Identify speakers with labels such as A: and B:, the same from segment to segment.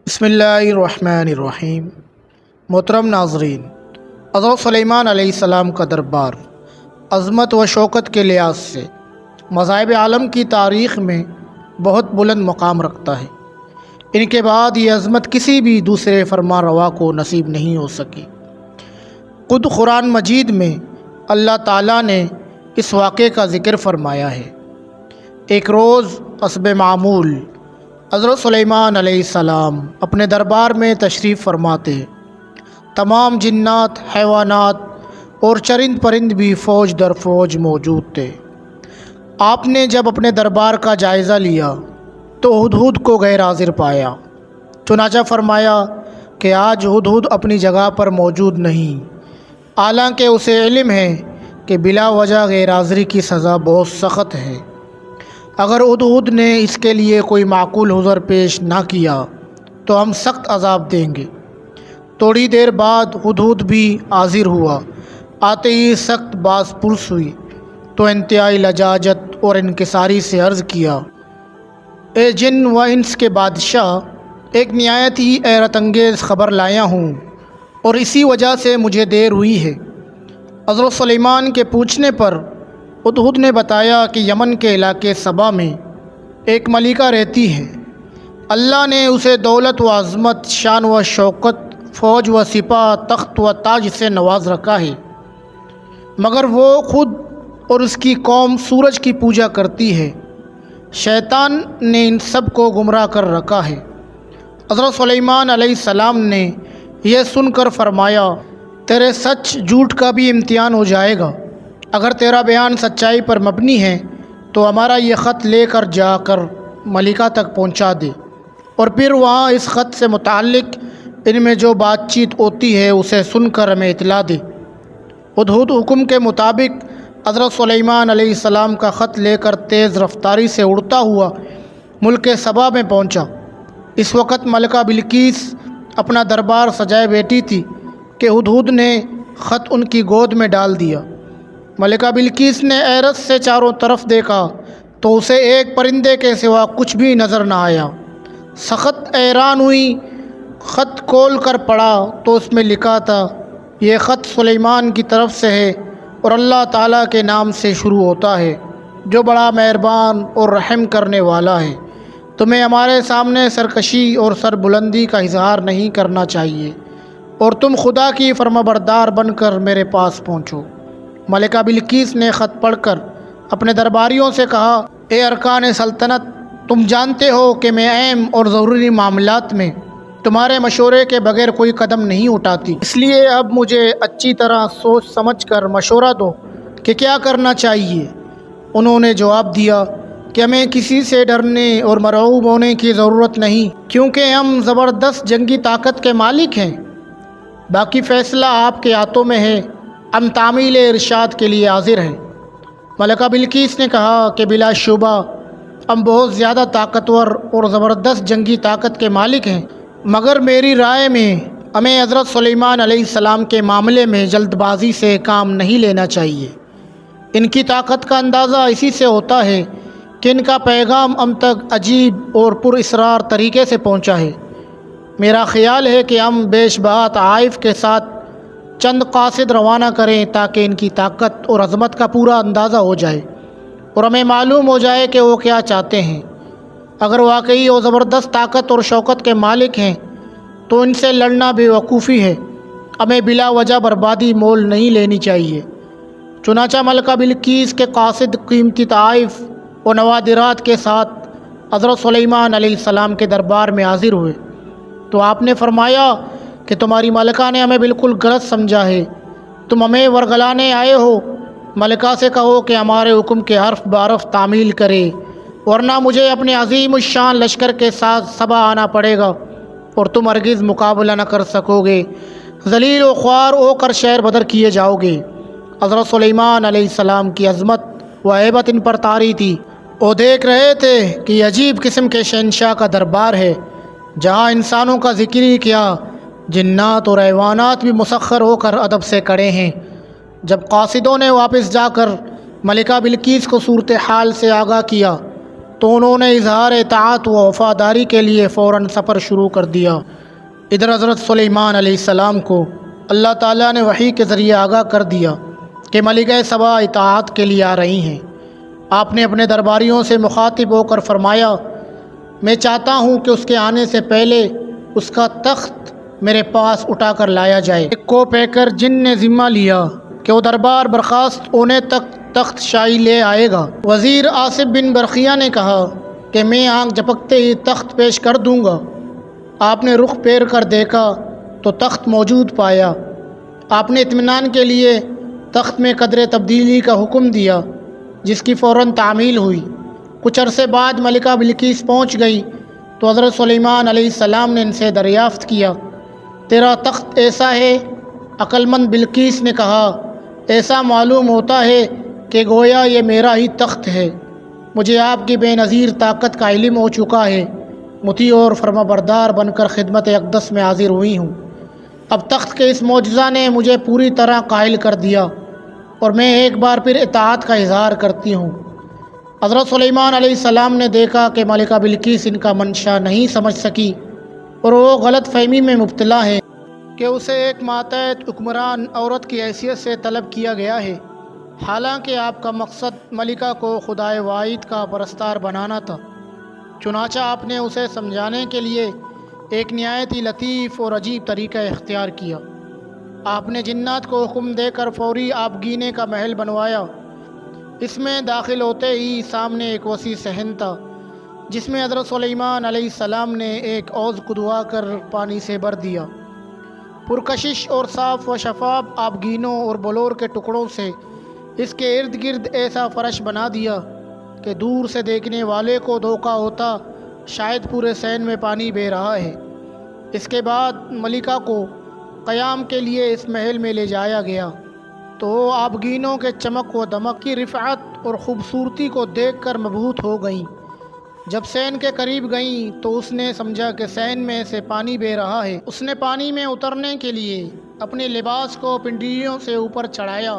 A: بسم اللہ الرحمن الرحیم۔ محترم ناظرین، حضرت سلیمان علیہ السلام کا دربار عظمت و شوکت کے لحاظ سے مذاہب عالم کی تاریخ میں بہت بلند مقام رکھتا ہے۔ ان کے بعد یہ عظمت کسی بھی دوسرے فرما روا کو نصیب نہیں ہو سکی۔ خود قرآن مجید میں اللہ تعالیٰ نے اس واقعے کا ذکر فرمایا ہے۔ ایک روز حسب معمول حضرت سلیمان علیہ السلام اپنے دربار میں تشریف فرماتے۔ تمام جنات، حیوانات اور چرند پرند بھی فوج در فوج موجود تھے۔ آپ نے جب اپنے دربار کا جائزہ لیا تو ہدہد کو غیر حاضر پایا۔ چنانچہ فرمایا کہ آج ہدہد اپنی جگہ پر موجود نہیں، حالانکہ اسے علم ہے کہ بلا وجہ غیر حاضری کی سزا بہت سخت ہے۔ اگر ہدہد نے اس کے لیے کوئی معقول عذر پیش نہ کیا تو ہم سخت عذاب دیں گے۔ تھوڑی دیر بعد ہدہد بھی حاضر ہوا۔ آتے ہی سخت باز پرس ہوئی تو انتہائی لجاجت اور انکساری سے عرض کیا، اے جن و انس کے بادشاہ، ایک نہایت ہی حیرت انگیز خبر لایا ہوں اور اسی وجہ سے مجھے دیر ہوئی ہے۔ حضرت سلیمان کے پوچھنے پر ہدہد نے بتایا کہ یمن کے علاقے سبا میں ایک ملکہ رہتی ہے۔ اللہ نے اسے دولت و عظمت، شان و شوکت، فوج و سپاہ، تخت و تاج سے نواز رکھا ہے، مگر وہ خود اور اس کی قوم سورج کی پوجا کرتی ہے۔ شیطان نے ان سب کو گمراہ کر رکھا ہے۔ حضرت سلیمان علیہ السلام نے یہ سن کر فرمایا، تیرے سچ جھوٹ کا بھی امتحان ہو جائے گا۔ اگر تیرا بیان سچائی پر مبنی ہے تو ہمارا یہ خط لے کر جا کر ملکہ تک پہنچا دے، اور پھر وہاں اس خط سے متعلق ان میں جو بات چیت ہوتی ہے اسے سن کر ہمیں اطلاع دے۔ ہدہد حکم کے مطابق حضرت سلیمان علیہ السلام کا خط لے کر تیز رفتاری سے اڑتا ہوا ملک سبا میں پہنچا۔ اس وقت ملکہ بلقیس اپنا دربار سجائے بیٹھی تھی کہ ہدہد نے خط ان کی گود میں ڈال دیا۔ ملکہ بلقیس نے حیرت سے چاروں طرف دیکھا تو اسے ایک پرندے کے سوا کچھ بھی نظر نہ آیا۔ سخت حیران ہوئی، خط کھول کر پڑھا تو اس میں لکھا تھا، یہ خط سلیمان کی طرف سے ہے اور اللہ تعالیٰ کے نام سے شروع ہوتا ہے جو بڑا مہربان اور رحم کرنے والا ہے۔ تمہیں ہمارے سامنے سرکشی اور سربلندی کا اظہار نہیں کرنا چاہیے اور تم خدا کی فرمانبردار بن کر میرے پاس پہنچو۔ ملکہ بلقیس نے خط پڑھ کر اپنے درباریوں سے کہا، اے ارکان سلطنت، تم جانتے ہو کہ میں اہم اور ضروری معاملات میں تمہارے مشورے کے بغیر کوئی قدم نہیں اٹھاتی، اس لیے اب مجھے اچھی طرح سوچ سمجھ کر مشورہ دو کہ کیا کرنا چاہیے۔ انہوں نے جواب دیا کہ ہمیں کسی سے ڈرنے اور مرعوب ہونے کی ضرورت نہیں، کیونکہ ہم زبردست جنگی طاقت کے مالک ہیں۔ باقی فیصلہ آپ کے ہاتھوں میں ہے، ہم تعمیل ارشاد کے لیے حاضر ہیں۔ ملکہ بلقیس نے کہا کہ بلا شبہ ہم بہت زیادہ طاقتور اور زبردست جنگی طاقت کے مالک ہیں، مگر میری رائے میں ہمیں حضرت سلیمان علیہ السلام کے معاملے میں جلد بازی سے کام نہیں لینا چاہیے۔ ان کی طاقت کا اندازہ اسی سے ہوتا ہے کہ ان کا پیغام ہم تک عجیب اور پر اسرار طریقے سے پہنچا ہے۔ میرا خیال ہے کہ ہم بیش بہا عائف کے ساتھ چند قاصد روانہ کریں تاکہ ان کی طاقت اور عظمت کا پورا اندازہ ہو جائے اور ہمیں معلوم ہو جائے کہ وہ کیا چاہتے ہیں۔ اگر واقعی وہ زبردست طاقت اور شوکت کے مالک ہیں تو ان سے لڑنا بے وقوفی ہے، ہمیں بلا وجہ بربادی مول نہیں لینی چاہیے۔ چنانچہ ملکہ بلقیس کے قاصد قیمتی تحائف و نوادرات کے ساتھ حضرت سلیمان علیہ السلام کے دربار میں حاضر ہوئے تو آپ نے فرمایا کہ تمہاری ملکہ نے ہمیں بالکل غلط سمجھا ہے، تم ہمیں ورگلانے آئے ہو۔ ملکہ سے کہو کہ ہمارے حکم کے حرف بحرف تعمیل کرے، ورنہ مجھے اپنے عظیم الشان لشکر کے ساتھ سبا آنا پڑے گا اور تم ہرگز مقابلہ نہ کر سکو گے، ذلیل و خوار ہو کر شہر بدر کیے جاؤ گے۔ حضرت سلیمان علیہ السلام کی عظمت و ہیبت ان پر طاری تھی۔ وہ دیکھ رہے تھے کہ یہ عجیب قسم کے شہنشاہ کا دربار ہے جہاں انسانوں کا ذکر ہی کیا، جنات اور حیوانات بھی مسخر ہو کر ادب سے کھڑے ہیں۔ جب قاصدوں نے واپس جا کر ملکہ بلقیس کو صورتحال سے آگاہ کیا تو انہوں نے اظہار اطاعت و وفاداری کے لیے فوراً سفر شروع کر دیا۔ ادھر حضرت سلیمان علیہ السلام کو اللہ تعالیٰ نے وحی کے ذریعے آگاہ کر دیا کہ ملکہ سبا اطاعت کے لیے آ رہی ہیں۔ آپ نے اپنے درباریوں سے مخاطب ہو کر فرمایا، میں چاہتا ہوں کہ اس کے آنے سے پہلے اس کا تخت میرے پاس اٹھا کر لایا جائے۔ ایک کو پیکر جن نے ذمہ لیا کہ وہ دربار برخاست ہونے تک تخت شاہی لے آئے گا۔ وزیر آصف بن برقیہ نے کہا کہ میں آنکھ جھپکتے ہی تخت پیش کر دوں گا۔ آپ نے رخ پھیر کر دیکھا تو تخت موجود پایا۔ آپ نے اطمینان کے لیے تخت میں قدر تبدیلی کا حکم دیا، جس کی فوراً تعمیل ہوئی۔ کچھ عرصے بعد ملکہ بلقیس پہنچ گئی تو حضرت سلیمان علیہ السلام نے ان سے دریافت کیا، تیرا تخت ایسا ہے؟ عقل مند بلقیس نے کہا، ایسا معلوم ہوتا ہے کہ گویا یہ میرا ہی تخت ہے۔ مجھے آپ کی بے نظیر طاقت کا علم ہو چکا ہے، مطیع اور فرما بردار بن کر خدمت اقدس میں حاضر ہوئی ہوں۔ اب تخت کے اس معجزہ نے مجھے پوری طرح قائل کر دیا اور میں ایک بار پھر اطاعت کا اظہار کرتی ہوں۔ حضرت سلیمان علیہ السلام نے دیکھا کہ ملکہ بلقیس ان کا منشا نہیں سمجھ سکی اور وہ غلط فہمی میں مبتلا ہے کہ اسے ایک ماتحت حکمران عورت کی حیثیت سے طلب کیا گیا ہے، حالانکہ آپ کا مقصد ملکہ کو خدائے واحد کا پرستار بنانا تھا۔ چنانچہ آپ نے اسے سمجھانے کے لیے ایک نہایت ہی لطیف اور عجیب طریقہ اختیار کیا۔ آپ نے جنات کو حکم دے کر فوری آبگینے کا محل بنوایا۔ اس میں داخل ہوتے ہی سامنے ایک وسیع صحن تھا، جس میں حضرت سلیمان علیہ السلام نے ایک عوض کھدوا کر پانی سے بھر دیا۔ پرکشش اور صاف و شفاف آبگینوں اور بلور کے ٹکڑوں سے اس کے ارد گرد ایسا فرش بنا دیا کہ دور سے دیکھنے والے کو دھوکہ ہوتا شاید پورے صحن میں پانی بہہ رہا ہے۔ اس کے بعد ملکہ کو قیام کے لیے اس محل میں لے جایا گیا تو وہ آبگینوں کے چمک و دمک کی رفعت اور خوبصورتی کو دیکھ کر مبہوت ہو گئیں۔ جب صحن کے قریب گئیں تو اس نے سمجھا کہ صحن میں سے پانی بہہ رہا ہے۔ اس نے پانی میں اترنے کے لیے اپنے لباس کو پنڈلیوں سے اوپر چڑھایا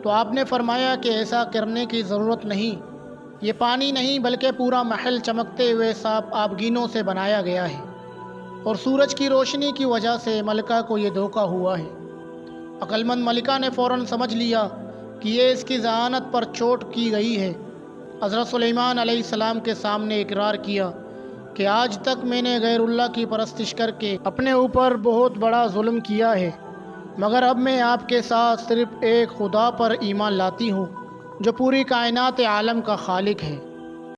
A: تو آپ نے فرمایا کہ ایسا کرنے کی ضرورت نہیں، یہ پانی نہیں بلکہ پورا محل چمکتے ہوئے صاف آبگینوں سے بنایا گیا ہے، اور سورج کی روشنی کی وجہ سے ملکہ کو یہ دھوکہ ہوا ہے۔ عقل مند ملکہ نے فوراً سمجھ لیا کہ یہ اس کی ذہانت پر چوٹ کی گئی ہے۔ حضرت سلیمان علیہ السلام کے سامنے اقرار کیا کہ آج تک میں نے غیر اللہ کی پرستش کر کے اپنے اوپر بہت بڑا ظلم کیا ہے، مگر اب میں آپ کے ساتھ صرف ایک خدا پر ایمان لاتی ہوں جو پوری کائنات عالم کا خالق ہے۔